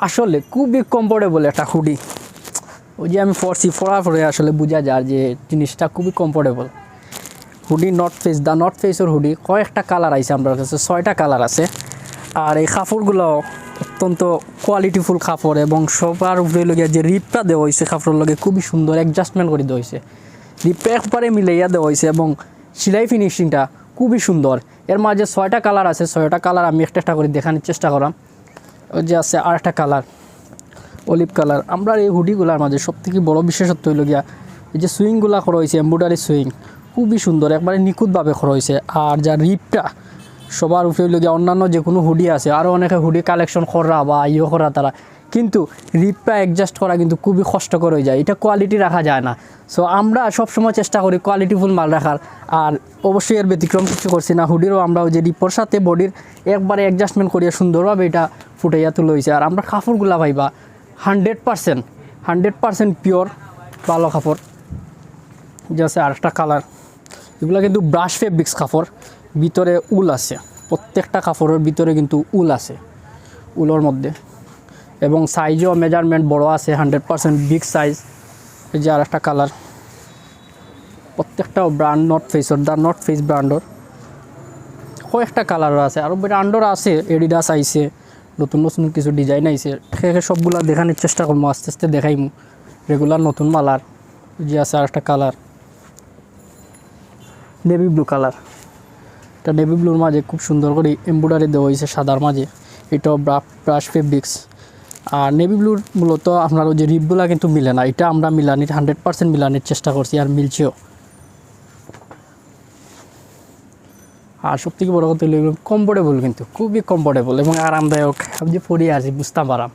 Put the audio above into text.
আসলে খুবই কমফোর্টেবল একটা হুডি। ওই যে আমি পরার পরে আসলে বোঝা যায় যে জিনিসটা খুবই comfortable. Hoodie north face, the north ফেসের হুডি কয়েকটা কালার আছে আমার কাছে, 6টা কালার আছে। আর এই কাপড়গুলো অত্যন্ত কোয়ালিটিফুল কাপড় এবং সবার উপরে লগিয়া যে রিপটা দেওয়া হয়েছে কাপড়ের লগে খুবই সুন্দর অ্যাডজাস্টমেন্ট করে দেওয়া হয়েছে, রিপটা একবারে মিলাইয়া দেওয়া হয়েছে এবং সেলাই ফিনিশিংটা খুবই সুন্দর। এর মাঝে 6টা কালার আছে, 6টা কালার আমি একটা করে দেখানোর চেষ্টা করলাম। ওই যে আছে আর একটা কালার অলিভ কালার। আমরা এই হুডিগুলার মাঝে সবথেকে বড় বিশেষত্ব হইল গিয়া এই যে সুইংগুলা করা হয়েছে, এমব্রয়ডারি সুইং খুবই সুন্দর, একবারে নিখুঁতভাবে করা হয়েছে। আর যা রিপটা সবার উপরে হইল গিয়া অন্যান্য যে কোনো হুডি আছে, আরও অনেকে হুডি কালেকশন করা বা করা তারা, কিন্তু রিপটা অ্যাডজাস্ট করা কিন্তু খুবই কষ্টকর হয়ে যায়, এটা কোয়ালিটি রাখা যায় না। সো আমরা সবসময় চেষ্টা করি কোয়ালিটিফুল মাল রাখার। আর অবশ্যই এর ব্যতিক্রম কিছু করছি না, হুডিরও আমরা ওই যে রিপোর সাথে বডির একবারে অ্যাডজাস্টমেন্ট করিয়া সুন্দরভাবে এটা ফুটাইয়া তুলে হয়েছে। আর আমরা কাপড়গুলা পাইবা 100% পিওর ভালো কাপড়। যে আছে আরেকটা কালার, এগুলো কিন্তু ব্রাশ ফেব্রিক্স কাপড়, ভিতরে উল আছে, প্রত্যেকটা কাপড়ের ভিতরে কিন্তু উল আছে উলের মধ্যে, এবং সাইজও মেজারমেন্ট বড় আছে, 100% বিগ সাইজ। এই যে আরেকটা কালার, প্রত্যেকটাও ব্র্যান্ড নর্থ ফেসর, দ্য নর্থ ফেস ব্র্যান্ডর। কয়েকটা কালারও আছে, আরও ব্র্যান্ডর আছে, এডিডাস আইছে, নতুন নতুন কিছু ডিজাইন আইছে, সবগুলো দেখানোর চেষ্টা করবো, আস্তে আস্তে দেখাইমু রেগুলার নতুন মালার। যে আছে আর একটা কালার নেভি ব্লু কালার, এটা নেভি ব্লুর মাঝে খুব সুন্দর করে এমব্রয়ডারি দেওয়া হয়েছে সাদার মাঝে, এটাও ব্রাশ ফেব্রিক্স। আর নেভি ব্লুর মূলত আপনার ওই যে রিপগুলা কিন্তু মিলে না, এটা আমরা মিলানির 100% মিলানোর চেষ্টা করছি, আর মিলছেও। আর সবথেকে বড় কথা হলো কমফোর্টেবল, কিন্তু খুবই কমফোর্টেবল এবং আরামদায়ক। আমি যে পরে আছি বুঝতে পারাম।